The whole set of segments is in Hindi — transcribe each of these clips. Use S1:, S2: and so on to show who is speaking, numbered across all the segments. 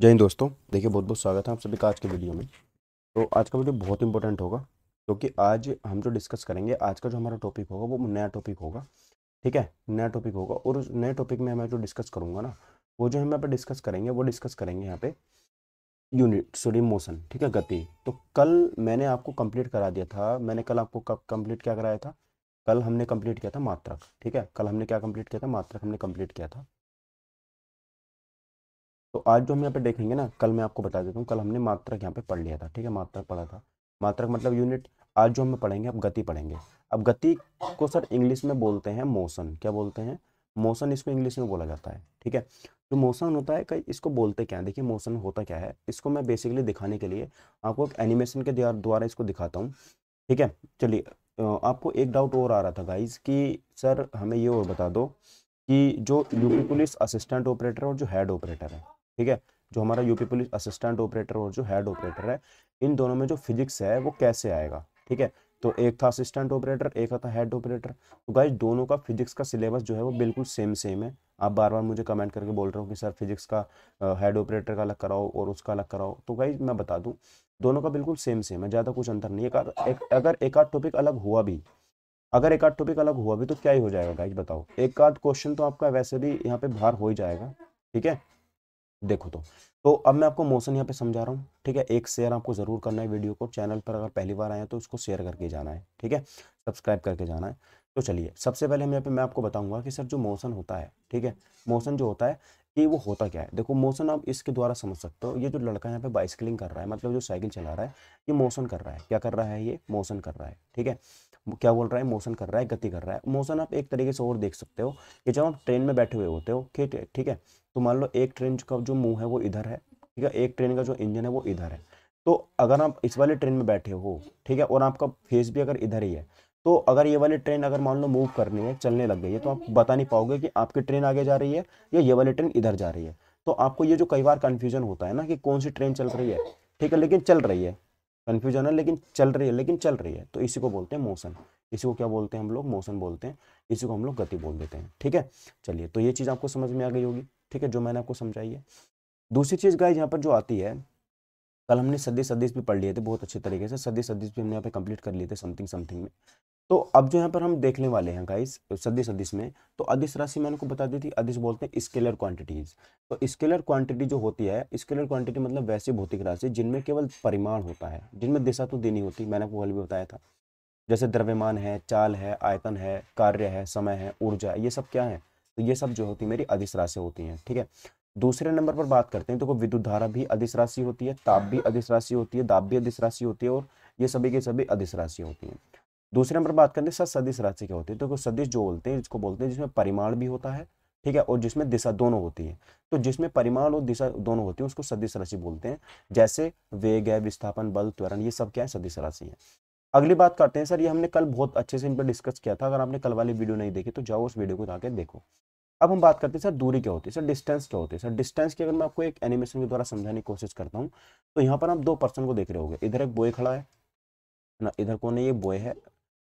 S1: जय हिंद दोस्तों। देखिए, बहुत बहुत स्वागत है आप सभी का आज के वीडियो में। तो आज का वीडियो बहुत इंपॉर्टेंट होगा क्योंकि आज हम जो डिस्कस करेंगे, आज का जो हमारा टॉपिक होगा वो नया टॉपिक होगा। ठीक है, नया टॉपिक होगा और उस नए टॉपिक में मैं जो डिस्कस करूंगा ना, वो जो हम यहाँ पे डिस्कस करेंगे वो डिस्कस करेंगे यहाँ पे यूनिट सॉरी मोशन। ठीक है, गति। तो कल मैंने आपको कंप्लीट करा दिया था। मैंने कल आपको कब कंप्लीट क्या कराया था? कल हमने कंप्लीट किया था मात्रक। ठीक है, कल हमने क्या कंप्लीट किया था? मात्रक हमने कंप्लीट किया था। तो आज जो हम यहाँ पे देखेंगे ना, कल मैं आपको बता देता हूँ, कल हमने मात्रक यहाँ पे पढ़ लिया था। ठीक है, मात्रक पढ़ा था। मात्रक मतलब यूनिट। आज जो हम पढ़ेंगे, अब गति पढ़ेंगे। अब गति को सर इंग्लिश में बोलते हैं मोशन। क्या बोलते हैं? मोशन इसको इंग्लिश में बोला जाता है। ठीक है, जो मोशन होता है, कई इसको बोलते क्या है? देखिए, मोशन होता क्या है, इसको मैं बेसिकली दिखाने के लिए आपको एक एनिमेशन के द्वारा इसको दिखाता हूँ। ठीक है, चलिए। आपको एक डाउट और आ रहा था गाइज कि सर हमें ये और बता दो कि जो यूपी पुलिस असिस्टेंट ऑपरेटर और जो हेड ऑपरेटर है, ठीक है, जो हमारा यूपी पुलिस असिस्टेंट ऑपरेटर और जो हेड ऑपरेटर है, इन दोनों में जो फिजिक्स है वो कैसे आएगा? ठीक है, तो एक था असिस्टेंट ऑपरेटर, एक था हेड ऑपरेटर। तो गाइज दोनों का फिजिक्स का सिलेबस जो है वो बिल्कुल सेम सेम है। आप बार बार मुझे कमेंट करके बोल रहे हो कि सर फिजिक्स का हेड ऑपरेटर का अलग कराओ और उसका अलग कराओ। तो गाइज मैं बता दूं, दोनों का बिल्कुल सेम सेम है, ज़्यादा कुछ अंतर नहीं है। अगर एक आध टॉपिक अलग हुआ भी, अगर एक आध टॉपिक अलग हुआ भी तो क्या ही हो जाएगा गाइज? बताओ, एक आध क्वेश्चन तो आपका वैसे भी यहाँ पे बाहर हो ही जाएगा। ठीक है, देखो तो अब मैं आपको मोशन यहाँ पे समझा रहा हूँ। ठीक है, एक शेयर आपको जरूर करना है वीडियो को। चैनल पर अगर पहली बार आए हैं तो उसको शेयर करके जाना है। ठीक है, सब्सक्राइब करके जाना है। तो चलिए, सबसे पहले हम यहाँ पे मैं आपको बताऊंगा कि सर जो मोशन होता है, ठीक है, मोशन जो होता है कि वो होता क्या है। देखो, मोशन आप इसके द्वारा समझ सकते हो। ये जो लड़का यहाँ पे बाइसिकलिंग कर रहा है, मतलब जो साइकिल चला रहा है, ये मोशन कर रहा है। क्या कर रहा है? ये मोशन कर रहा है। ठीक है, क्या बोल रहा है? मोशन कर रहा है, गति कर रहा है। मोशन आप एक तरीके से और देख सकते हो कि जब आप ट्रेन में बैठे हुए होते हो, ठीक है, ठीक है, तो मान लो एक ट्रेन का जो मुंह है वो इधर है, ठीक है, एक ट्रेन का जो इंजन है वो इधर है। तो अगर आप इस वाले ट्रेन में बैठे हो, ठीक है, और आपका फेस भी अगर इधर ही है, तो अगर ये वाली ट्रेन अगर मान लो मूव करनी है, चलने लग गई है, तो आप बता नहीं पाओगे कि आपकी ट्रेन आगे जा रही है या ये वाली ट्रेन इधर जा रही है। तो आपको ये जो कई बार कन्फ्यूजन होता है ना कि कौन सी ट्रेन चल रही है, ठीक है, लेकिन चल रही है, कन्फ्यूजन है, लेकिन चल रही है, लेकिन चल रही है, तो इसी को बोलते हैं मोशन। इसी को क्या बोलते हैं हम लोग? मोशन बोलते हैं। इसी को हम लोग गति बोल देते हैं। ठीक है, चलिए, तो ये चीज़ आपको समझ में आ गई होगी। ठीक है, जो मैंने आपको समझाई है। दूसरी चीज़ गाइस यहाँ पर जो आती है, कल हमने सदिश सदिश भी पढ़ लिए थे बहुत अच्छे तरीके से। सदिश सदिश भी हमने यहाँ पे कंप्लीट कर लिए थे समथिंग समथिंग में। तो अब जो यहाँ पर हम देखने वाले हैं गाइस सदिश सदिश में, तो अदिश राशि मैंने को बता दी थी। अदिश बोलते हैं स्केलर क्वांटिटीज। तो स्केलर क्वांटिटी जो होती है, स्केलर क्वांटिटी मतलब वैसी भौतिक राशि जिनमें केवल परिमाण होता है, जिनमें दिशा तो देनी होती। मैंने आपको कल भी बताया था, जैसे द्रव्यमान है, चाल है, आयतन है, कार्य है, समय है, ऊर्जा, ये सब क्या है? तो ये सब जो होती है मेरी अदिश राशि होती हैं। ठीक है, दूसरे नंबर पर बात करते हैं तो विद्युत धारा भी अदिश राशि होती है, ताप भी अदिश राशि होती है, दाब भी अदिश राशि होती है, और ये सभी के सभी अदिश राशि होती हैं। दूसरे नंबर पर बात करते हैं सदिश राशि क्या होती है। तो सदिश जो बोलते हैं, इसको बोलते हैं जिसमें परिमाण भी होता है, ठीक है, और जिसमें दिशा दोनों होती है। तो जिसमें परिमाण और दिशा दोनों होती है उसको सदिश राशि बोलते हैं। जैसे वेग है, विस्थापन, बल, त्वरण, ये सब क्या है? सदिश राशि है। अगली बात करते हैं सर, ये हमने कल बहुत अच्छे से इन पर डिस्कस किया था। अगर आपने कल वाली वीडियो नहीं देखी तो जाओ उस वीडियो को जाके देखो। अब हम बात करते हैं सर दूरी क्या होती है, सर डिस्टेंस क्या होती है। सर डिस्टेंस की अगर मैं आपको एक एनिमेशन के द्वारा समझाने की कोशिश करता हूँ, तो यहाँ पर आप दो पर्सन को देख रहे होगे। इधर एक बॉय खड़ा है ना, इधर कौन है? ये बॉय है,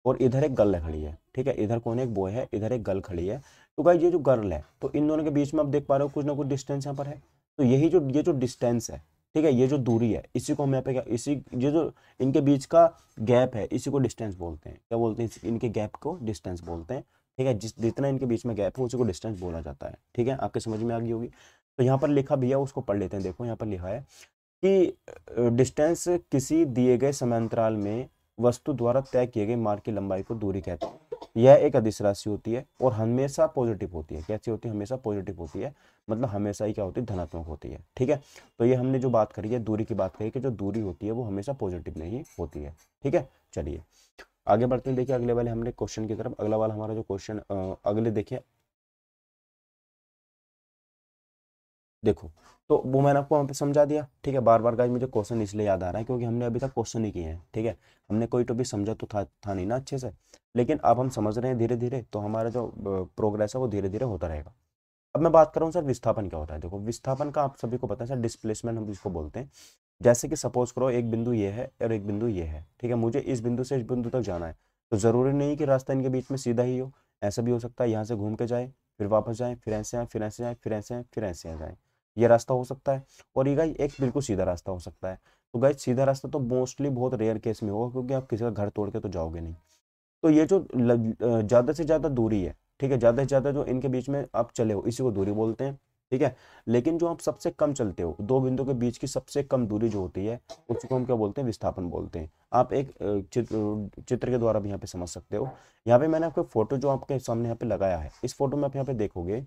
S1: और इधर एक गर्ल खड़ी है। ठीक है, इधर कौन है? एक बॉय है, इधर एक गर्ल खड़ी है। तो गाइस ये जो गर्ल है, तो इन दोनों के बीच में आप देख पा रहे हो कुछ ना कुछ डिस्टेंस यहाँ पर है। तो ये जो डिस्टेंस है, ठीक है, ये जो दूरी है, इसी को हम यहाँ पे क्या, इसी ये जो इनके बीच का गैप है, इसी को डिस्टेंस बोलते हैं। क्या बोलते हैं? इनके गैप को डिस्टेंस बोलते हैं। ठीक है, जितना इनके बीच में गैप है उसी को डिस्टेंस बोला जाता है। ठीक है, आपके समझ में आ गई होगी। तो यहाँ पर लिखा भी है, उसको पढ़ लेते हैं। देखो यहाँ पर लिखा है कि डिस्टेंस किसी दिए गए समांतराल में वस्तु द्वारा तय किए गए मार्ग की लंबाई को दूरी कहते हैं। यह एक अदिश राशि होती है और हमेशा पॉजिटिव होती है। कैसी होती है? हमेशा पॉजिटिव होती है, मतलब हमेशा ही क्या होती है? धनात्मक होती है। ठीक है, तो ये हमने जो बात करी है दूरी की बात करी कि जो दूरी होती है वो हमेशा पॉजिटिव नहीं होती है। ठीक है, चलिए आगे बढ़ते हैं। देखिए अगले वाले हमने क्वेश्चन की तरफ, अगला वाला हमारा जो क्वेश्चन अगले देखिए, देखो, तो वो मैंने आपको वहाँ पे समझा दिया। ठीक है, बार बार गाइस मुझे क्वेश्चन इसलिए याद आ रहा है क्योंकि हमने अभी तक क्वेश्चन ही किए हैं। ठीक है, हमने कोई टॉपिक समझा तो था नहीं ना अच्छे से, लेकिन अब हम समझ रहे हैं धीरे धीरे, तो हमारा जो प्रोग्रेस है वो धीरे धीरे होता रहेगा। अब मैं बात कर रहा हूँ सर विस्थापन क्या होता है। देखो, विस्थापन का आप सभी को पता है सर, डिस्प्लेसमेंट हम इसको बोलते हैं। जैसे कि सपोज करो एक बिंदु ये है और एक बिंदु ये है। ठीक है, मुझे इस बिंदु से इस बिंदु तक जाना है, तो ज़रूरी नहीं कि रास्ता इनके बीच में सीधा ही हो। ऐसा भी हो सकता है यहाँ से घूम के जाए, फिर वापस जाए, फिर ऐसे आए, फिर ऐसे आए, फिर ऐसे आए, फिर ऐसे आ जाए। ये रास्ता हो सकता है, और ये गाइस एक बिल्कुल सीधा रास्ता हो सकता है। तो गाइस सीधा रास्ता तो मोस्टली बहुत रेयर केस में होगा, क्योंकि आप किसी का घर तोड़ के तो जाओगे नहीं। तो ये जो ज़्यादा से ज़्यादा दूरी है, ठीक है, ज़्यादा से ज़्यादा जो इनके बीच में आप चले हो, इसी को दूरी बोलते हैं, ठीक है। लेकिन जो आप सबसे कम चलते हो, दो बिंदु के बीच की सबसे कम दूरी जो होती है, उसी को हम क्या बोलते हैं, विस्थापन बोलते हैं। आप एक चित्र के द्वारा भी यहाँ पे समझ सकते हो। यहाँ पे मैंने आपको फोटो जो आपके सामने यहाँ पे लगाया है, इस फोटो में आप यहाँ पे देखोगे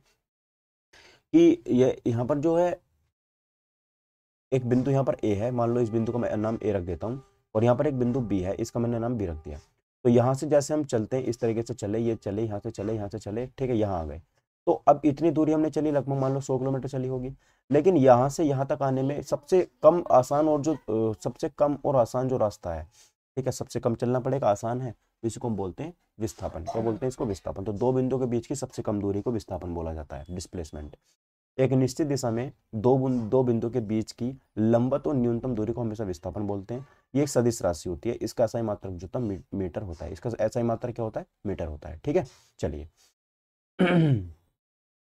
S1: कि ये यहाँ पर जो है एक बिंदु यहाँ पर ए है, मान लो इस बिंदु का मैं नाम ए रख देता हूँ, और यहाँ पर एक बिंदु बी है, इसका मैंने नाम बी रख दिया। तो यहाँ से जैसे हम चलते हैं इस तरीके से चले, ये चले, यहाँ से चले, यहाँ से चले, ठीक है, यहाँ आ गए। तो अब इतनी दूरी हमने चली, लगभग मान लो 100 किलोमीटर चली होगी। लेकिन यहाँ से यहाँ तक आने में सबसे कम आसान और जो सबसे कम और आसान जो रास्ता है, ठीक है, सबसे कम चलना पड़ेगा, आसान है, तो इसी को हम बोलते हैं विस्थापन। क्या बोलते हैं इसको? विस्थापन। तो दो बिंदुओं के बीच की सबसे कम दूरी को विस्थापन बोला जाता है, डिस्प्लेसमेंट। एक निश्चित दिशा में दो बिंदु के बीच की लंबवत और न्यूनतम दूरी को हमेशा विस्थापन बोलते हैं। ये एक सदिश राशि होती है, इसका ऐसा ही मात्रक जो होता है मीटर होता है, इसका ऐसा ही मात्रक क्या होता है? मीटर होता है, ठीक है। चलिए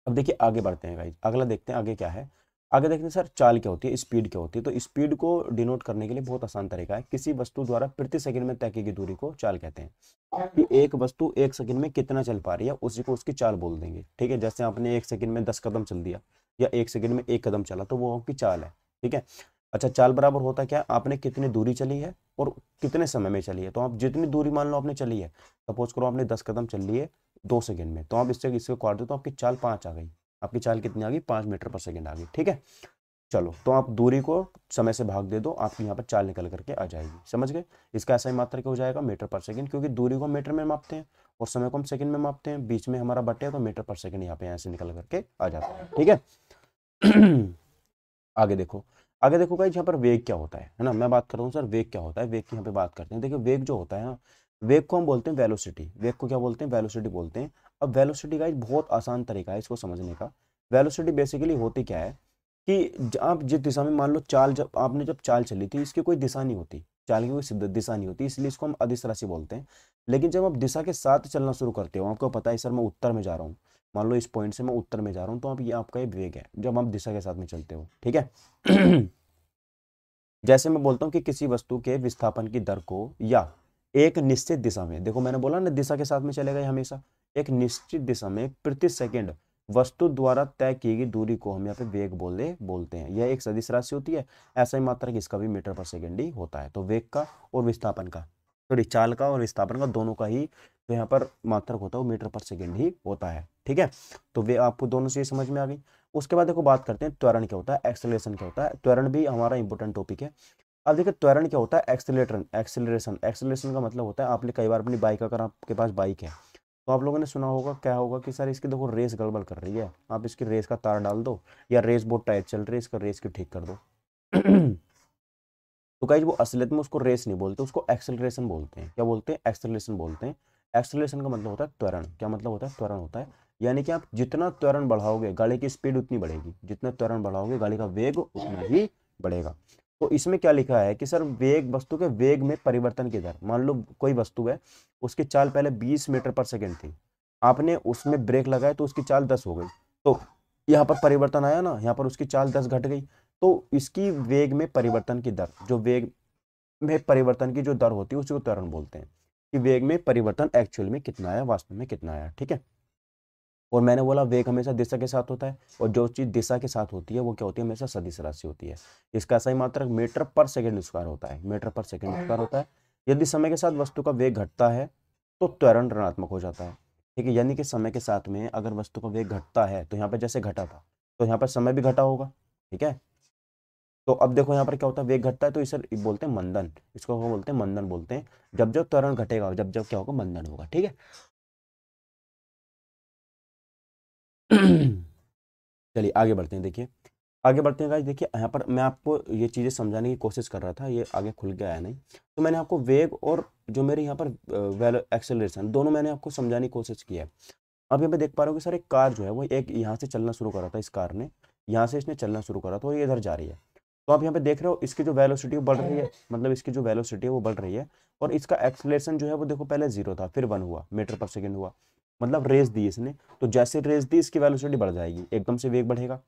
S1: अब देखिए आगे बढ़ते हैं गाइस, अगला देखते हैं आगे क्या है। आगे देखते हैं सर चाल क्या होती है, स्पीड क्या होती है। तो स्पीड को डिनोट करने के लिए बहुत आसान तरीका है, किसी वस्तु द्वारा प्रति सेकंड में तय की गई दूरी को चाल कहते हैं। कि एक वस्तु एक सेकंड में कितना चल पा रही है, उसी को उसकी चाल बोल देंगे, ठीक है। जैसे आपने एक सेकंड में 10 कदम चल दिया, या एक सेकंड में 1 कदम चला, तो वो आपकी चाल है, ठीक है। अच्छा, चाल बराबर होता क्या है? आपने कितनी दूरी चली है और कितने समय में चली है। तो आप जितनी दूरी मान लो आपने चली है, सपोज करो आपने 10 कदम चल लिए 2 सेकंड में, तो आप इससे काट दो तो आपकी चाल 5 आ गई। आपकी चाल कितनी आ गई? 5 मीटर पर सेकंड आ गई, ठीक है। चलो, तो आप दूरी को समय से भाग दे दो, आपकी यहाँ पर चाल निकल करके आ जाएगी, समझ गए। इसका ऐसा ही मात्रक क्या हो जाएगा? मीटर पर सेकंड, क्योंकि दूरी को मीटर में मापते हैं और समय को हम सेकंड में मापते हैं, बीच में हमारा बटे, तो मीटर पर सेकंड यहाँ पे ऐसे निकल करके आ जाता है, ठीक है। आगे देखो, आगे देखो गाइस, यहाँ पर वेग क्या होता है ना। मैं बात कर रहा हूँ सर वेग क्या होता है, वेग की यहाँ पे बात करते हैं। देखिए वेग जो होता है ना, वेग को हम बोलते हैं वेलोसिटी। वेग को क्या बोलते हैं? वेलोसिटी बोलते हैं। अब वेलोसिटी गाइस बहुत आसान तरीका है इसको समझने का। वेलोसिटी बेसिकली होती क्या है कि आप जिस दिशा में, मान लो चाल, जब आपने जब चाल चली थी, इसकी कोई दिशा नहीं होती, चाल की कोई दिशा नहीं होती, इसलिए इसको हम अदिश राशि बोलते हैं। लेकिन जब आप दिशा के साथ चलना शुरू करते हो, आपको पता है सर मैं उत्तर में जा रहा हूँ, मान लो इस पॉइंट से मैं उत्तर में जा रहा हूँ, तो आप ये आपका ये वेग है जब आप दिशा के साथ में चलते हो, ठीक है। जैसे मैं बोलता हूँ कि किसी वस्तु के विस्थापन की दर को, या एक निश्चित दिशा में, देखो मैंने बोला ना दिशा के साथ में चलेगा ये हमेशा, एक निश्चित दिशा में प्रति सेकंड वस्तु द्वारा तय की गई दूरी को हम यहाँ पे वेग बोलते हैं। यह एक सदिश राशि होती है, ऐसा ही मात्रक इसका भी मीटर पर सेकंड ही होता है। तो वेग का और विस्थापन का, सॉरी चाल का और विस्थापन का, दोनों का ही जो यहाँ पर मात्रक होता है वो मीटर पर सेकंड ही होता है, ठीक है। तो वे आपको दोनों से समझ में आ गई। उसके बाद देखो बात करते हैं त्वरण क्या होता है, एक्सेलरेशन क्या होता है। त्वरण भी हमारा इंपॉर्टेंट टॉपिक है। अब देखिए त्वरण क्या होता है, एक्सेलरेशन। एक्सेलरेशन का मतलब होता है, आपने कई बार अपनी बाइक, अगर आपके पास बाइक है, तो आप लोगों ने सुना होगा क्या होगा कि सर इसकी देखो रेस गड़बड़ कर रही है, आप इसकी रेस का तार डाल दो, या रेस बहुत टाइट चल रही है, इसका रेस की ठीक कर दो। तो गाइस वो असलियत में उसको रेस नहीं बोलते, उसको एक्सेलरेशन बोलते हैं। क्या बोलते हैं? एक्सेलरेशन बोलते हैं। एक्सेलरेशन का मतलब होता है त्वरण। क्या मतलब होता है? त्वरण होता है। यानी कि आप जितना त्वरण बढ़ाओगे गाड़ी की स्पीड उतनी बढ़ेगी, जितना त्वरण बढ़ाओगे गाड़ी का वेग उतना ही बढ़ेगा। तो इसमें क्या लिखा है कि सर वेग, वस्तु के वेग में परिवर्तन की दर, मान लो कोई वस्तु है, उसकी चाल पहले 20 मीटर पर सेकंड थी, आपने उसमें ब्रेक लगाया तो उसकी चाल 10 हो गई, तो यहाँ पर परिवर्तन आया ना, यहाँ पर उसकी चाल 10 घट गई। तो इसकी वेग में परिवर्तन की दर, जो वेग में परिवर्तन की जो दर होती है उसी को त्वरण बोलते हैं, कि वेग में परिवर्तन एक्चुअल में कितना आया, वास्तव में कितना आया, ठीक है। और मैंने बोला वेग हमेशा दिशा के साथ होता है, और जो चीज दिशा के साथ होती है वो क्या होती है? हमेशा सदिश राशि होती है। इसका सही मात्रक मीटर पर सेकंड स्क्वायर होता है, मीटर पर सेकंड स्क्वायर होता है। यदि समय के साथ वस्तु का वेग घटता है तो त्वरण ऋणात्मक हो जाता है, ठीक है। यानी कि समय के साथ में अगर वस्तु का वेग घटता है, तो यहाँ पर जैसे घटा था, तो यहाँ पर समय भी घटा होगा, ठीक है। तो अब देखो यहाँ पर क्या होता है, वेग घटता है तो इसे बोलते हैं मंदन, इसको क्या बोलते हैं? मंदन बोलते हैं। जब जब त्वरण घटेगा, जब जब क्या होगा? मंदन होगा, ठीक है। चलिए आगे बढ़ते हैं। देखिए आगे बढ़ते हैं गाइस, देखिए यहाँ पर मैं आपको ये चीज़ें समझाने की कोशिश कर रहा था, ये आगे खुल के आया नहीं। तो मैंने आपको वेग और जो मेरे यहाँ पर वेल एक्सेलरेशन, दोनों मैंने आपको समझाने की कोशिश की है। अब यहाँ पे देख पा रहे हो कि सर एक कार जो है वो एक यहाँ से चलना शुरू करा था, इस कार ने यहाँ से इसने चलना शुरू करा था और ये इधर जा रही है। तो आप यहाँ पे देख रहे हो इसकी जो वेलोसिटी वो बढ़ रही है, मतलब इसकी जो वेलोसिटी है वो बढ़ रही है, और इसका एक्सेलरेशन जो है वो देखो पहले 0 था, फिर 1 हुआ, मीटर पर सेकंड हुआ, मतलब रेस दी इसने। तो जैसे रेस दी इसकी वेलोसिटी बढ़ जाएगी, एकदम से वेग बढ़ेगा,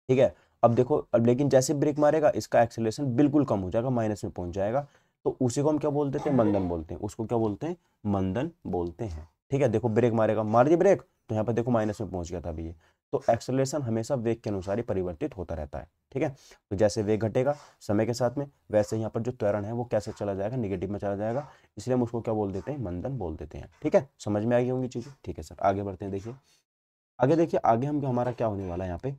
S1: ठीक है। अब देखो, अब लेकिन जैसे ब्रेक मारेगा इसका एक्सेलरेशन बिल्कुल कम हो जाएगा, माइनस में पहुंच जाएगा। तो उसी को हम क्या बोलते थे, मंदन बोलते हैं। उसको क्या बोलते हैं, मंदन बोलते हैं। ठीक है, देखो ब्रेक मारेगा, मार दिया ब्रेक, तो यहाँ पर देखो माइनस में पहुंच गया था अभी ये। तो एक्सेलरेशन हमेशा वेग के अनुसार ही परिवर्तित होता रहता है। ठीक है, तो जैसे वेग घटेगा समय के साथ में, वैसे यहाँ पर जो त्वरण है वो कैसे चला जाएगा, निगेटिव में चला जाएगा। इसलिए हम उसको क्या बोल देते हैं, मंदन बोल देते हैं। ठीक है, समझ में आ गई होंगी चीजें। ठीक है सर, आगे बढ़ते हैं। देखिए आगे, देखिए आगे हम हमारा क्या होने वाला है यहाँ पे,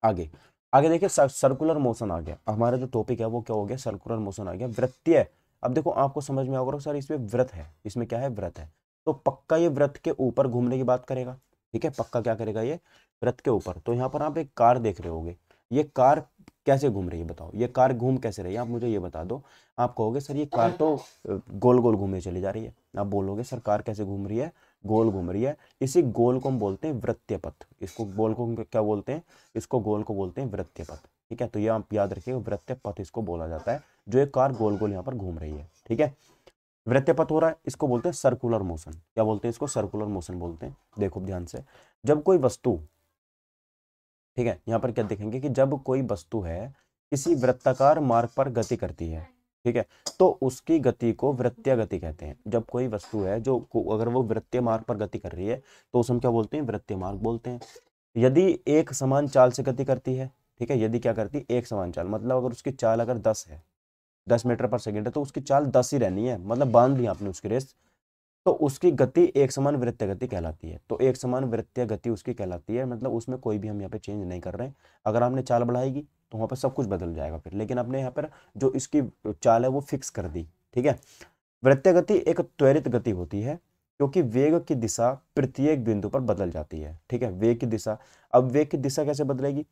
S1: आगे आगे देखिए सर्कुलर मोशन आ गया। हमारा जो टॉपिक है वो क्या हो गया, सर्कुलर मोशन आ गया, वृत्तीय। अब देखो आपको समझ में होगा सर, इसमें व्रत है, इसमें क्या है, व्रत है। तो पक्का ये व्रत के ऊपर घूमने की बात करेगा। ठीक है, पक्का क्या करेगा ये, व्रत के ऊपर। तो यहाँ पर आप एक कार देख रहे होगे, ये कार कैसे घूम रही है बताओ, ये कार घूम कैसे रही है, आप मुझे ये बता दो। आप कहोगे सर ये कार तो गोल गोल घूमे चली जा रही है। आप बोलोगे सर कार कैसे घूम रही है, गोल घूम रही है। इसी गोल को हम बोलते हैं वृत्तीय पथ। इसको गोल को हम क्या बोलते हैं, इसको गोल को बोलते हैं वृत्तीय पथ। ठीक है, तो ये आप याद रखिए, वृत्तीय पथ इसको बोला जाता है, जो एक कार गोल गोल यहाँ पर घूम रही है। ठीक है, वृत्तीय पथ हो रहा है, इसको बोलते हैं सर्कुलर मोशन। क्या बोलते हैं इसको, सर्कुलर मोशन बोलते हैं। देखो ध्यान से, जब कोई वस्तु, ठीक है, यहाँ पर क्या देखेंगे कि जब कोई वस्तु है किसी वृत्ताकार मार्ग पर गति करती है, ठीक है, तो उसकी गति को वृत्तीय गति कहते हैं। जब कोई वस्तु है जो अगर वो वृत्तीय मार्ग पर गति कर रही है तो उसे हम क्या बोलते हैं, वृत्तीय मार्ग बोलते हैं। यदि एक समान चाल से गति करती है, ठीक है, यदि क्या करती है, एक समान चाल, मतलब अगर उसकी चाल अगर 10 है, 10 मीटर पर सेकंड है, तो उसकी चाल 10 ही रहनी है, मतलब बांध ली आपने उसकी रेस, तो उसकी गति एक समान वृत्तीय गति कहलाती है। तो एक समान वृत्तीय गति उसकी कहलाती है, मतलब उसमें कोई भी हम यहाँ पे चेंज नहीं कर रहे हैं। अगर आपने चाल बढ़ाएगी तो वहाँ पर सब कुछ बदल जाएगा फिर, लेकिन आपने यहाँ पर जो इसकी चाल है वो फिक्स कर दी। ठीक है, वृत्तीय गति एक त्वरित गति होती है क्योंकि वेग की दिशा प्रत्येक बिंदु पर बदल जाती है। ठीक है, वेग की दिशा, अब वेग की दिशा कैसे बदलेगी,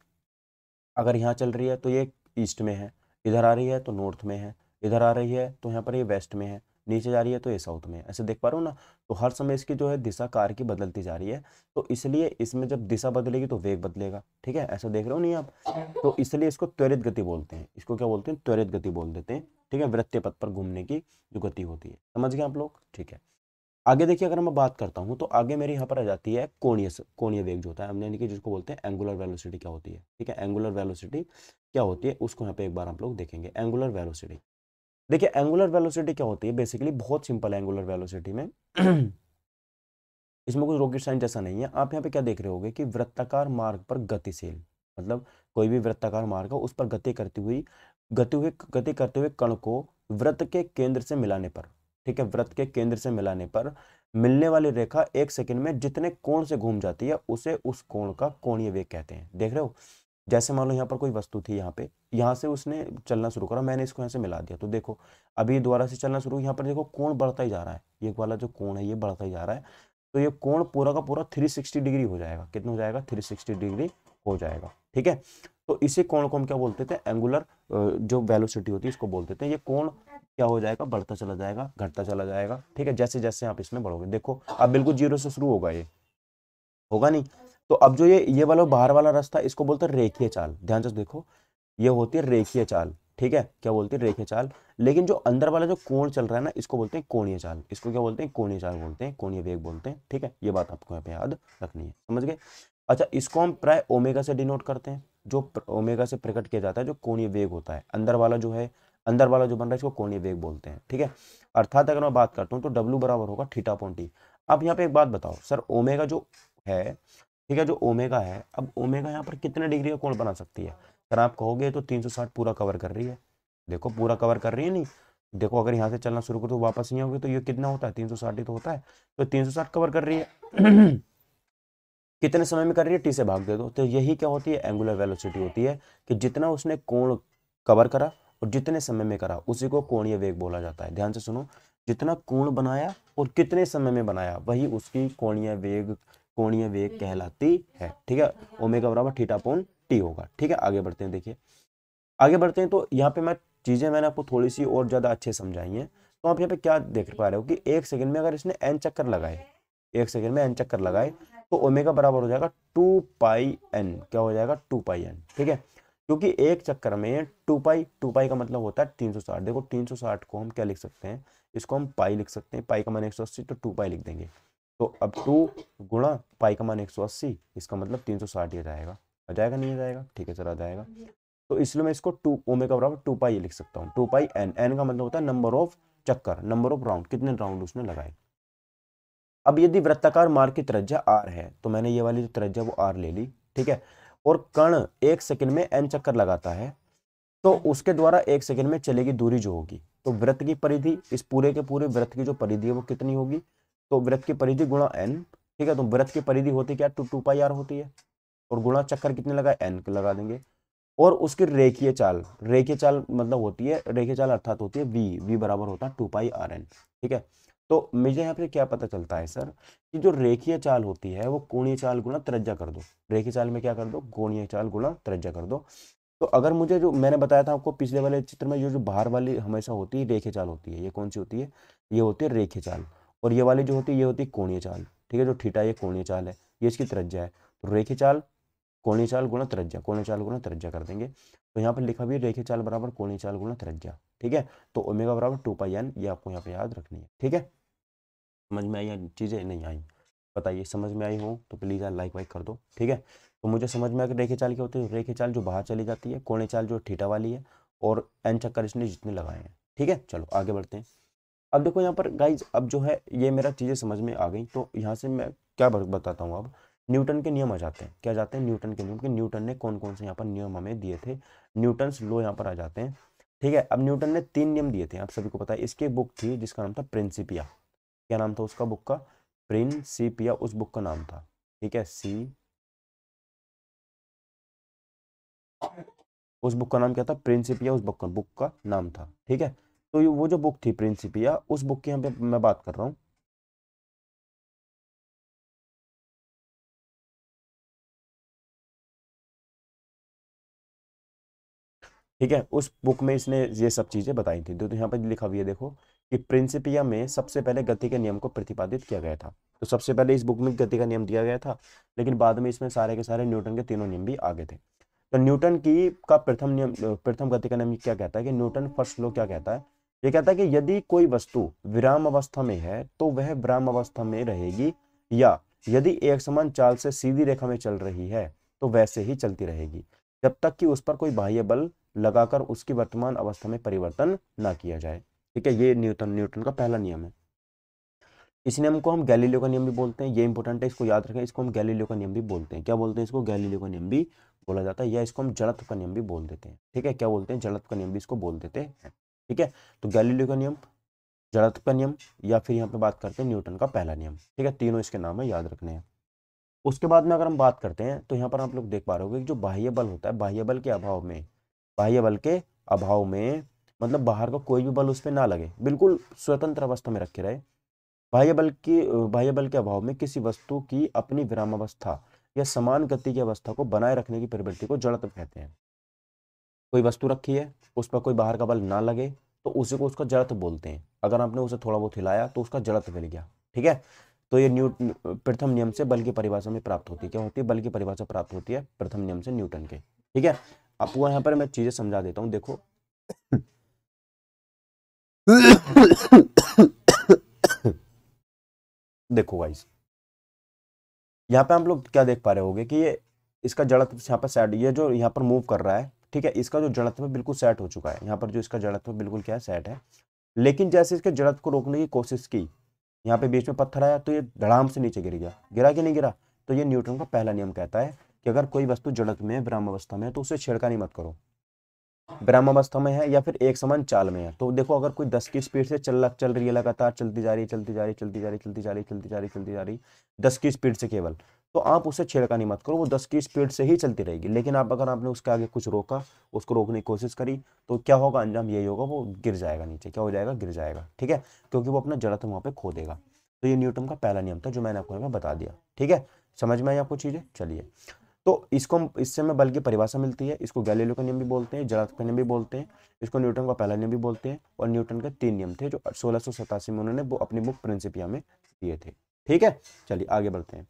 S1: अगर यहाँ चल रही है तो ये ईस्ट में है, इधर आ रही है तो नॉर्थ में है, इधर आ रही है तो यहाँ पर ये वेस्ट में है, नीचे जा रही है तो ये साउथ में है। ऐसे देख पा रहे हो ना, तो हर समय इसकी जो है दिशा कार की बदलती जा रही है। तो इसलिए इसमें जब दिशा बदलेगी तो वेग बदलेगा। ठीक है, ऐसा देख रहे हो नहीं आप, तो इसलिए इसको त्वरित गति बोलते हैं। इसको क्या बोलते हैं, त्वरित गति बोल देते हैं। ठीक है, वृत्तीय पथ पर घूमने की जो गति होती है, समझ गए आप लोग। ठीक है, आगे देखिए, अगर मैं बात करता हूँ तो आगे मेरे यहाँ पर आ जाती है कोणीय वेग जो होता है, हमने यानी कि जिसको बोलते हैं एंगुलर वेलोसिटी क्या होती है। ठीक है, एंगुलर वेलोसिटी क्या होती है उसको यहाँ पे एक बार आप लोग देखेंगे। एंगुलर वेलोसिटी, देखिए एंगुलर वेलोसिटी क्या होती है, बेसिकली बहुत सिंपल है एंगुलर वेलोसिटी में इसमें कुछ रॉकेट साइंस जैसा नहीं है। आप यहाँ पे क्या देख रहे होगे कि वृत्ताकार मार्ग पर गतिशील, मतलब कोई भी वृत्ताकार मार्ग है उस पर गति करते हुए कण को वृत्त के केंद्र से मिलाने पर, ठीक है, वृत्त के केंद्र से मिलाने पर मिलने वाली रेखा एक सेकंड में जितने कोण से घूम जाती है उसे उस कोण का कोणीय वेग कहते हैं। देख रहे हो, जैसे मान लो यहाँ पर कोई वस्तु थी, यहाँ पे, यहाँ से उसने चलना शुरू करा, मैंने इसको यहाँ से मिला दिया, तो देखो अभी दोबारा से चलना शुरू, यहाँ पर देखो कोण बढ़ता ही जा रहा है, ये वाला जो कोण है ये बढ़ता ही जा रहा है। तो ये कोण पूरा का पूरा 360 डिग्री हो जाएगा। कितना हो जाएगा, 360 डिग्री हो जाएगा। ठीक है, तो इसी कोण को हम क्या बोलते थे, एंगुलर जो वेलोसिटी होती है इसको बोलते थे। ये कोण क्या हो जाएगा, बढ़ता चला जाएगा, घटता चला जाएगा। ठीक है, जैसे जैसे आप इसमें बढ़ोगे, देखो अब बिल्कुल जीरो से शुरू होगा, ये होगा नहीं। तो अब जो ये वाला बाहर वाला रास्ता, इसको बोलते हैं रेखीय चाल। ध्यान से देखो, ये होती है रेखीय चाल। ठीक है, क्या बोलती है, रेखीय चाल। लेकिन जो अंदर वाला जो कोण चल रहा है ना, इसको बोलते हैं कोणीय चाल। इसको क्या बोलते हैं, कोणीय चाल बोलते हैं, कोणीय वेग बोलते हैं। ठीक है, ये बात आपको यहाँ पे याद रखनी है, समझ गए। अच्छा, इसको हम प्राय ओमेगा से डिनोट करते हैं, जो ओमेगा से प्रकट किया जाता है, जो कोणीय वेग होता है अंदर वाला जो है, अंदर वाला जो बन रहा है इसको कोणीय वेग बोलते हैं। ठीक है, अर्थात अगर मैं बात करता हूँ तो W बराबर होगा थीटा अपॉन टी। अब यहाँ पे एक बात बताओ सर, ओमेगा जो है, ठीक है, जो ओमेगा है, अब ओमेगा यहाँ पर कितने डिग्री का कोण बना सकती है, सर आप कहोगे तो 360 पूरा कवर कर रही है। देखो पूरा कवर कर रही है नहीं, देखो अगर यहाँ से चलना शुरू करो तो वापस नहीं आओगे, तो ये कितना होता है, 360 ही तो होता है। तो 360 कवर कर रही है कितने समय में कर रही है, टी से भाग दे दो। तो यही क्या होती है, एंगुलर वेलोसिटी होती है, कि जितना उसने कोण कवर करा और जितने समय में करा उसी को कोणीय वेग बोला जाता है। ध्यान से सुनो, जितना कोण बनाया और कितने समय में बनाया वही उसकी कोणीय वेग कहलाती है। ठीक है, ओमेगा बराबर थीटा अपॉन टी होगा। ठीक है, आगे बढ़ते हैं। देखिए आगे बढ़ते हैं, तो यहाँ पे मैंने आपको थोड़ी सी और ज्यादा अच्छे समझाई हैं। तो आप यहाँ पे क्या देख पा रहे हो कि एक सेकंड में अगर इसने n चक्कर लगाए, एक सेकंड में n चक्कर लगाए, तो ओमेगा बराबर हो जाएगा 2πn। क्या हो जाएगा, 2πn। ठीक है, क्योंकि एक चक्कर में 2π का मतलब होता है 360। देखो 360 को हम क्या लिख सकते हैं, इसको हम पाई लिख सकते हैं, पाई का मान 180, तो 2π लिख देंगे। तो अब 2 गुणा पाई का मान 180, इसका मतलब 360 ही आ जाएगा। आ जाएगा नहीं आ जाएगा? ठीक है सर, आ जाएगा। तो इसलिए मैं इसको 2 ओमेगा बराबर 2 पाई लिख सकता हूँ। 2 पाई एन, एन का मतलब होता है नंबर ऑफ चक्कर, नंबर ऑफ राउंड, कितने राउंड उसने लगाए। अब यदि वृत्ताकार मार्ग की त्रिज्या r है, तो मैंने ये वाली जो त्रिज्या वो r ले ली, ठीक है, और कण 1 सेकंड में n चक्कर लगाता है, तो उसके द्वारा 1 सेकंड में चलेगी दूरी जो होगी, तो वृत्त की परिधि, इस पूरे के पूरे वृत्त की जो परिधि है वो कितनी होगी, तो वृत्त की परिधि गुणा n, ठीक है, तो वृत्त की परिधि होती क्या, 2 पाई r होती है, और गुणा चक्कर कितने लगा, n लगा देंगे, और उसकी रेखीय चाल, रेखीय चाल मतलब होती है, रेखीय चाल अर्थात होती है v बराबर होता है 2 पाई r n, ठीक है। तो मुझे यहाँ पे क्या पता चलता है सर, कि जो रेखीय चाल होती है वो कोणीय चाल गुणा त्रिज्या कर दो, रेखीय चाल में क्या कर दो, कोणीय चाल गुणा त्रिज्या कर दो। तो अगर मुझे, जो मैंने बताया था आपको पिछले वाले चित्र में, ये जो बाहर वाली हमेशा होती है रेखीय चाल होती है, ये कौन सी होती है, ये होती है रेखीय चाल, और ये वाली जो होती है ये होती है कोणीय चाल, ठीक है, जो थीटा ये कोणीय चाल है, ये इसकी त्रिज्या है, तो रेखीय चाल कोणीय चाल गुणा त्रिज्या, कोणीय चाल गुणा त्रिज्या कर देंगे, तो यहाँ पर लिखा भी रेखीय चाल बराबर कोणीय चाल गुणा त्रिज्या, ठीक है। तो ओमेगा बराबर 2 पाई n, ये आपको यहाँ पे याद रखनी है, ठीक है। समझ में आई या चीजें नहीं आई, बताइए, समझ में आई हो तो प्लीज यार लाइक वाइक कर दो, ठीक है। तो मुझे समझ में आ कि रेखीय चाल क्या होती है, रेखीय चाल जो बाहर चली जाती है, कोणीय चाल जो थीटा वाली है, और n चक्कर इसने जितने लगाए हैं, ठीक है। चलो आगे बढ़ते हैं। अब देखो यहाँ पर गाइज, अब जो है ये मेरा चीजें समझ में आ गई, तो यहाँ से मैं क्या बताता हूँ, अब न्यूटन के नियम आ जाते हैं, क्या जाते हैं, न्यूटन के नियम, कि न्यूटन ने कौन कौन से यहाँ पर नियम हमें दिए थे, न्यूटन्स लॉ यहाँ पर आ जाते हैं, ठीक है। अब न्यूटन ने 3 नियम दिए थे, आप सभी को पता है, इसकी बुक थी जिसका नाम था प्रिंसिपिया, क्या नाम था उसका बुक का, प्रिंसिपिया, उस बुक का नाम था, ठीक है, उस बुक का नाम क्या था, प्रिंसिपिया, उस बुक का नाम था, ठीक है। तो वो जो बुक थी प्रिंसिपिया, उस बुक की यहाँ पे मैं बात कर रहा हूँ, ठीक है। उस बुक में इसने ये सब चीजें बताई थी, तो यहाँ पर लिखा हुआ है देखो, कि प्रिंसिपिया में सबसे पहले गति के नियम को प्रतिपादित किया गया था, तो सबसे पहले इस बुक में गति का नियम दिया गया था, लेकिन बाद में इसमें सारे के सारे न्यूटन के तीनों नियम भी आ गए थे। तो न्यूटन की का प्रथम नियम, प्रथम गति का नियम क्या कहता है, कि न्यूटन फर्स्ट लॉ क्या कहता है, ये कहता है कि यदि कोई वस्तु विराम अवस्था में है तो वह विराम अवस्था में रहेगी, या यदि एक समान चाल से सीधी रेखा में चल रही है तो वैसे ही चलती रहेगी, जब तक कि उस पर कोई बाह्य बल लगाकर उसकी वर्तमान अवस्था में परिवर्तन ना किया जाए, ठीक है। ये न्यूटन का पहला नियम है। इस नियम को हम गैलीलियो का नियम भी बोलते हैं, ये इंपॉर्टेंट है, इसको याद रखें, इसको हम गैलीलियो का नियम भी बोलते हैं, क्या बोलते हैं इसको, गैलीलियो का नियम भी बोला जाता है, या इसको हम जड़त्व का नियम भी बोल देते हैं, ठीक है, क्या बोलते हैं, जड़त्व का नियम भी इसको बोल देते हैं, ठीक है। तो गैलीलियो का नियम, जड़त्व का नियम, या फिर यहाँ पे बात करते हैं न्यूटन का पहला नियम, ठीक है, तीनों इसके नाम है, याद रखने हैं। उसके बाद में अगर हम बात करते हैं, तो यहाँ पर आप लोग देख पा रहे होगे कि जो बाह्य बल होता है, बाह्य बल के अभाव में, बाह्य बल के अभाव में मतलब बाहर का कोई भी बल उस पर ना लगे, बिल्कुल स्वतंत्र अवस्था में रखे रहे, बाह्य बल के अभाव में किसी वस्तु की अपनी विरामावस्था या समान गति की अवस्था को बनाए रखने की प्रवृत्ति को जड़त्व कहते हैं। कोई वस्तु रखी है, उस पर कोई बाहर का बल ना लगे, तो उसी को उसका जड़त्व बोलते हैं, अगर आपने उसे थोड़ा बहुत हिलाया तो उसका जड़त्व मिल गया, ठीक है। तो ये प्रथम नियम से बल की परिभाषा में प्राप्त होती है, क्या होती है, बल की परिभाषा प्राप्त होती है प्रथम नियम से, न्यूटन के, ठीक है। आपको यहाँ पर मैं चीजें समझा देता हूँ, देखो देखो गाइस, यहाँ पे हम लोग क्या देख पा रहे होंगे कि ये इसका जड़त्व यहाँ पर सेट, ये जो यहाँ पर मूव कर रहा है, ठीक है, इसका जो जड़त्व है बिल्कुल सेट हो चुका है, यहाँ पर जो इसका जड़त्व बिल्कुल क्या है, सेट है, लेकिन जैसे इसके जड़त्व को रोकने की कोशिश की, यहाँ पे बीच में पत्थर आया तो ये धड़ाम से नीचे गिर गया, गिरा कि नहीं गिरा। तो ये न्यूटन का पहला नियम कहता है कि अगर कोई वस्तु जड़त्व में, विराम अवस्था में है, तो उसे छेड़खानी मत करो, विराम अवस्था में है या फिर एक समान चाल में है, तो देखो अगर कोई 10 की स्पीड से चल रही है, लगातार चलती जा रही, 10 की स्पीड से केवल, तो आप उसे छेड़खानी मत करो, वो 10 की स्पीड से ही चलती रहेगी, लेकिन आप अगर आपने उसके आगे कुछ रोका, उसको रोकने की कोशिश करी, तो क्या होगा, अंजाम यही होगा, वो गिर जाएगा नीचे, क्या हो जाएगा, गिर जाएगा, ठीक है, क्योंकि वो अपना जड़त्व वहां पे खो देगा। तो ये न्यूटन का पहला नियम था, जो मैंने आपको बता दिया, ठीक है, समझ में आई आपको चीजें। चलिए, तो इसको इससे हमें बल की परिभाषा मिलती है, इसको गैलीलियो का नियम भी बोलते हैं, जड़त्व का नियम भी बोलते हैं, इसको न्यूटन का पहला नियम भी बोलते हैं, और न्यूटन के 3 नियम थे जो 1687 में उन्होंने वो अपनी बुक प्रिंसिपिया में दिए थे, ठीक है। चलिए आगे बढ़ते हैं।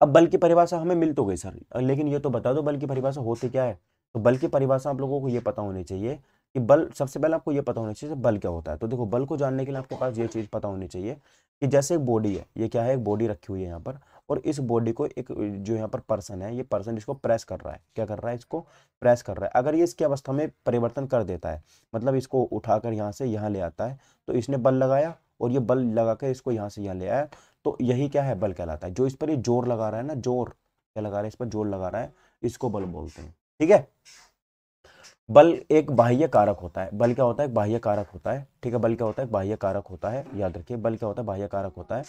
S1: अब बल की परिभाषा हमें मिल तो गई सर, लेकिन ये तो बता दो बल की परिभाषा होती क्या है। तो बल की परिभाषा आप लोगों को ये पता होनी चाहिए कि बल, सबसे पहले आपको ये पता होना चाहिए बल क्या होता है। तो देखो, बल को जानने के लिए आपके पास ये चीज पता होनी चाहिए कि जैसे एक बॉडी है, ये क्या है, एक बॉडी रखी हुई है यहाँ पर, और इस बॉडी को एक जो यहाँ पर पर्सन है, ये पर्सन इसको प्रेस कर रहा है। क्या कर रहा है? इसको प्रेस कर रहा है। अगर ये इसकी अवस्था में परिवर्तन कर देता है, मतलब इसको उठाकर यहाँ से यहाँ ले आता है, तो इसने बल लगाया और ये बल लगा कर इसको यहाँ से यहाँ ले आया, तो यही क्या है? बल कहलाता है। जो इस पर ये जोर लगा रहा है ना, जोर क्या लगा रहा है? इस पर जोर लगा रहा है, इसको बल बोलते हैं। ठीक है। बल एक बाह्य कारक होता है। बल क्या होता है? बाह्य कारक होता है। ठीक है। बल क्या होता है? बाह्य कारक होता है। याद रखिए, बल क्या होता है? बाह्य कारक होता है,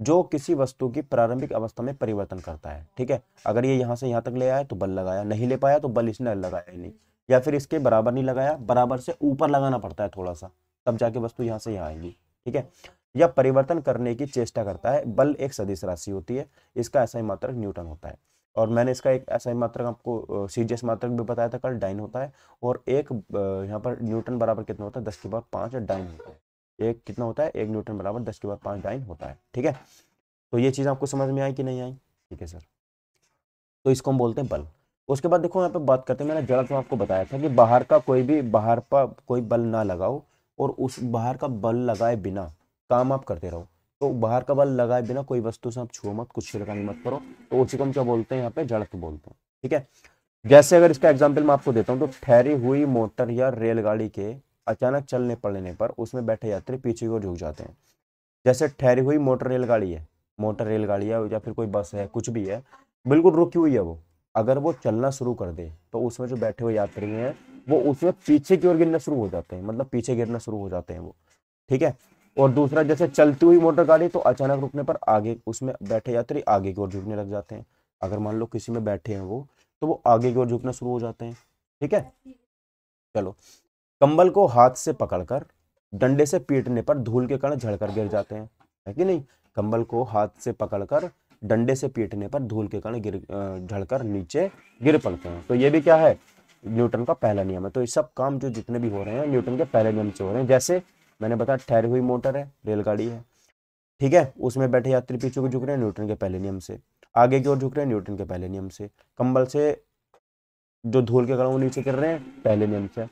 S1: जो किसी वस्तु की प्रारंभिक अवस्था में परिवर्तन करता है। ठीक है। अगर ये यहाँ से यहाँ तक ले आया तो बल लगाया, नहीं ले पाया तो बल इसने लगाया ही नहीं, या फिर इसके बराबर नहीं लगाया, बराबर से ऊपर लगाना पड़ता है थोड़ा सा, तब जाके वस्तु यहाँ से यहाँ आएगी। ठीक है। या परिवर्तन करने की चेष्टा करता है। बल एक सदिश राशि होती है, इसका ऐसा ही मात्रक न्यूटन होता है। और मैंने इसका एक ऐसा ही मात्रक आपको सीजीएस मात्रक भी बताया था कल, डाइन होता है। और एक यहाँ पर न्यूटन बराबर कितना होता है? 10⁵ डाइन होता है। एक कितना होता है? 1 न्यूटन बराबर 10⁵ डाइन होता है। ठीक है। तो ये चीज़ आपको समझ में आई कि नहीं आई? ठीक है सर। तो इसको हम बोलते हैं बल। उसके बाद देखो यहाँ पे बात करते हैं, मैंने जरा तो आपको बताया था कि बाहर का कोई भी बाहर पर कोई बल ना लगाओ और उस बाहर का बल लगाए बिना काम आप करते रहो। तो बाहर का बल लगाए बिना कोई वस्तु से आप छुओ मत, कुछ छिड़कानी मत करो, तो उसी को हम क्या बोलते हैं? यहाँ पे जड़त्व बोलते हैं। ठीक है। जैसे अगर इसका एग्जाम्पल मैं आपको देता हूँ, तो ठहरी हुई मोटर या रेलगाड़ी के अचानक चलने पड़ने पर उसमें बैठे यात्री पीछे की ओर झुक जाते हैं। जैसे ठहरी हुई मोटर रेलगाड़ी है, मोटर रेलगाड़ी है या फिर कोई बस है, कुछ भी है, बिल्कुल रुकी हुई है वो, अगर वो चलना शुरू कर दे तो उसमें जो बैठे हुए यात्री हैं वो उसमें पीछे की ओर गिरना शुरू हो जाते हैं, मतलब पीछे गिरना शुरू हो जाते हैं वो। ठीक है। और दूसरा, जैसे चलती हुई मोटर गाड़ी, तो अचानक रुकने पर आगे उसमें बैठे यात्री आगे की ओर झुकने लग जाते हैं। अगर मान लो किसी में बैठे हैं वो, तो वो आगे की ओर झुकना शुरू हो जाते हैं। ठीक है। चलो, कंबल को हाथ से पकड़कर डंडे से पीटने पर धूल के कण झड़कर गिर जाते हैं, है कि नहीं? कंबल को हाथ से पकड़कर डंडे से पीटने पर धूल के कण झड़कर नीचे गिर पड़ते हैं। तो ये भी क्या है? न्यूटन का पहला नियम है। तो ये सब काम जो जितने भी हो रहे हैं न्यूटन के पहले नियम से हो रहे हैं। जैसे मैंने बताया, ठहरी हुई मोटर है, रेलगाड़ी है, ठीक है, उसमें बैठे यात्री पीछे को झुक रहे हैं न्यूटन के पहले नियम से, आगे की ओर झुक रहे हैं न्यूटन के पहले नियम से, कंबल से जो धूल के कण वो नीचे गिर रहे हैं पहले नियम से।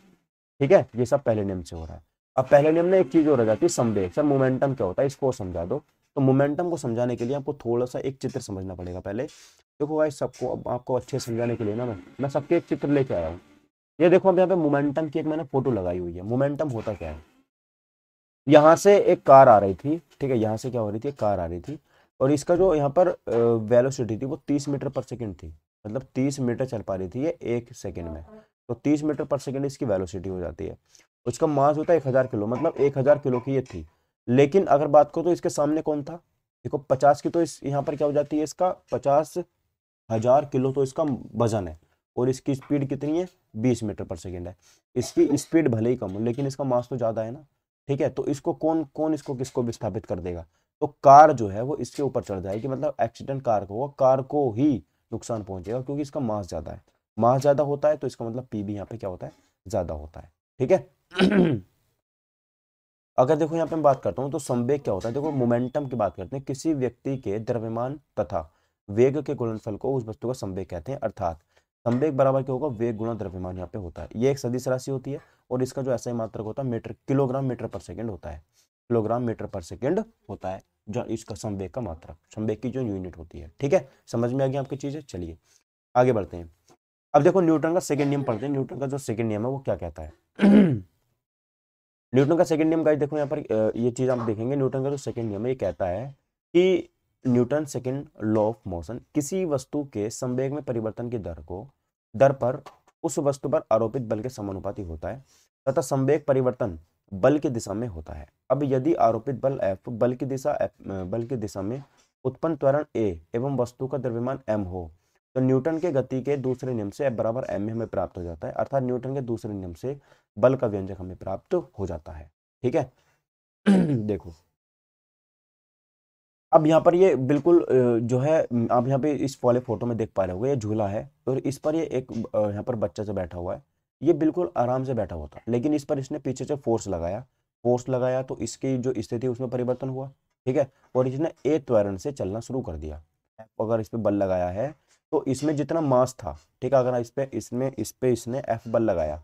S1: ठीक है। ये सब पहले नियम से हो रहा है। अब पहले नियम में एक चीज और आ जाती है, संवेग। सर मोमेंटम क्या होता है, इसको समझा दो। तो मोमेंटम को समझाने के लिए आपको थोड़ा सा एक चित्र समझना पड़ेगा पहले। देखो भाई, सबको अब आपको अच्छे समझाने के लिए ना मैं सबके एक चित्र लेके आया हूँ। ये देखो, अब यहाँ पे मोमेंटम की एक मैंने फोटो लगाई हुई है। मोमेंटम होता क्या है? यहाँ से एक कार आ रही थी, ठीक है, यहाँ से क्या हो रही थी? एक कार आ रही थी, और इसका जो यहाँ पर वेलोसिटी थी वो 30 मीटर पर सेकेंड थी, मतलब 30 मीटर चल पा रही थी ये 1 सेकेंड में। तो 30 मीटर पर सेकेंड इसकी वेलोसिटी हो जाती है। उसका मास होता है 1000 किलो, मतलब 1000 किलो की ये थी। लेकिन अगर बात करो तो इसके सामने कौन था? देखो 50 की, तो इस यहाँ पर क्या हो जाती है? इसका 50,000 किलो तो इसका वजन है, और इसकी स्पीड कितनी है? 20 मीटर पर सेकेंड है। इसकी स्पीड भले ही कम हो, लेकिन इसका मास तो ज्यादा है ना। ठीक है। तो इसको कौन कौन इसको किसको विस्थापित कर देगा? तो कार जो है वो इसके ऊपर चढ़ जाएगी, मतलब एक्सीडेंट कार को होगा, कार को ही नुकसान पहुंचेगा, क्योंकि इसका मास ज्यादा है। मास ज्यादा होता है तो इसका मतलब पी भी यहाँ पे क्या होता है? ज्यादा होता है। ठीक है। अगर देखो यहाँ पे मैं बात करता हूँ तो संवेग क्या होता है, देखो मोमेंटम की बात करते हैं, किसी व्यक्ति के द्रव्यमान तथा वेग के गुणनफल को उस वस्तु का संवेग कहते हैं। अर्थात संवेग बराबर क्या होगा? वेग गुणा द्रव्यमान यहाँ पे होता है। ये एक सदिश राशि होती है, और इसका जो ऐसा ही मात्रक होता है मीटर, किलोग्राम मीटर पर सेकेंड होता है। किलोग्राम मीटर पर सेकेंड होता है जो इसका संवेग का मात्रक, संवेग की जो यूनिट होती है। ठीक है। समझ में आ गई आपकी चीजें? चलिए आगे बढ़ते हैं। अब देखो न्यूटन का सेकेंड नियम पढ़ते हैं। न्यूटन का जो सेकेंड नियम है वो क्या कहता है? न्यूटन का सेकंड नियम गाइस, देखो यहाँ पर ये चीज आप देखेंगे। न्यूटन का जो सेकंड नियम है ये कहता है कि Newton second law of motion, किसी वस्तु के संवेग में परिवर्तन की दर पर उस वस्तु पर आरोपित बल के समानुपाती होता है, तथा संवेग परिवर्तन बल की दिशा में होता है। अब यदि आरोपित बल F बल की दिशा में उत्पन्न त्वरण A एवं वस्तु का द्रव्यमान m हो, तो न्यूटन के गति के दूसरे नियम से F बराबर m हमें प्राप्त हो जाता है। अर्थात न्यूटन के दूसरे नियम से बल का व्यंजक हमें प्राप्त हो जाता है। ठीक है। देखो अब यहाँ पर ये बिल्कुल जो है, आप यहाँ पे इस वाले फोटो में देख पा रहे होंगे, ये झूला है और इस पर ये एक यहाँ पर बच्चा से बैठा हुआ है। ये बिल्कुल आराम से बैठा हुआ था, लेकिन इस पर इसने पीछे से फोर्स लगाया तो इसकी जो स्थिति उसमें परिवर्तन हुआ। ठीक है। और इसने ए त्वरण से चलना शुरू कर दिया। अगर इस पे बल लगाया है तो इसमें जितना मास था, ठीक है, अगर इस पे इसने एफ बल लगाया,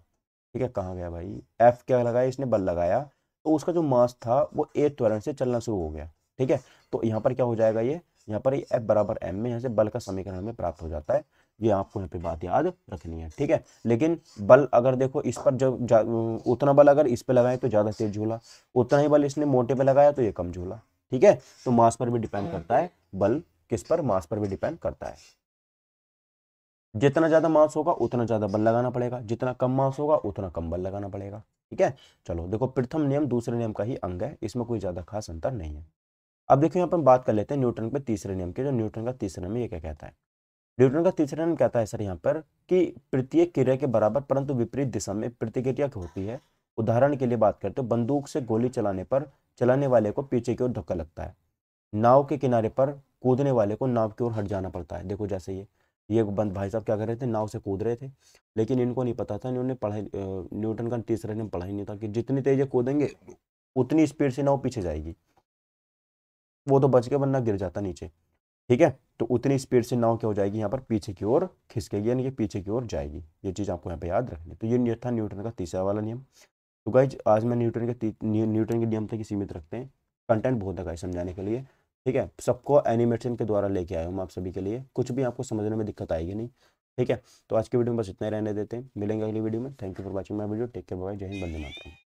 S1: ठीक है, कहाँ गया भाई? एफ क्या लगाया? इसने बल लगाया, तो उसका जो मास था वो ए त्वरण से चलना शुरू हो गया। ठीक है। तो यहाँ पर क्या हो जाएगा? ये यहाँ पर F बराबर m में यहाँ से बल का समीकरण हमें प्राप्त हो जाता है। ये आपको यहाँ पे बात याद रखनी है, ठीक है। लेकिन बल अगर देखो इस पर जब उतना बल अगर इस पे लगाए तो ज्यादा तेज झूला, उतना ही बल इसने मोटे पे लगाया तो ये कम झूला, ठीक है। तो मास पर भी डिपेंड करता है, बल किस पर, मास पर भी डिपेंड करता है। जितना ज्यादा मास होगा उतना ज्यादा बल लगाना पड़ेगा, जितना कम मास होगा उतना कम बल लगाना पड़ेगा, ठीक है। चलो देखो, प्रथम नियम दूसरे नियम का ही अंग है, इसमें कोई ज्यादा खास अंतर नहीं है। अब देखो यहाँ पर हम बात कर लेते हैं न्यूटन के तीसरे नियम के। जो न्यूटन का तीसरा नियम ये क्या कहता है? न्यूटन का तीसरा नियम कहता है सर यहाँ पर कि प्रत्येक क्रिया के बराबर परंतु विपरीत दिशा में प्रतिक्रिया होती है। उदाहरण के लिए बात करते हो, बंदूक से गोली चलाने पर चलाने वाले को पीछे की ओर धक्का लगता है, नाव के किनारे पर कूदने वाले को नाव की ओर हट जाना पड़ता है। देखो जैसे ये बंद भाई साहब क्या कर रहे थे, नाव से कूद रहे थे, लेकिन इनको नहीं पता था, इन्होंने पढ़ाई न्यूटन का तीसरा नियम पढ़ा ही नहीं था कि जितनी तेज ये कूदेंगे उतनी स्पीड से नाव पीछे जाएगी, वो तो बच के वरना गिर जाता नीचे, ठीक है। तो उतनी स्पीड से नाव क्या हो जाएगी, यहाँ पर पीछे की ओर खिसकेगी, यानी कि पीछे की ओर जाएगी। ये चीज आपको यहाँ पे याद रखनी है। तो ये था न्यूटन का तीसरा वाला नियम। तो गाइज आज मैं न्यूटन के नियम तक ही सीमित रखते हैं, कंटेंट बहुत है गाइज समझाने के लिए, ठीक है। सबको एनिमेशन के द्वारा लेके आया हूँ मैं आप सभी के लिए, कुछ भी आपको समझने में दिक्कत आएगी नहीं, ठीक है। तो आज की वीडियो में बस इतना ही रहने देते हैं, मिलेंगे अगली वीडियो में। Thank you for watching my video, take care, bye, जय हिंद, वंदे मातरम।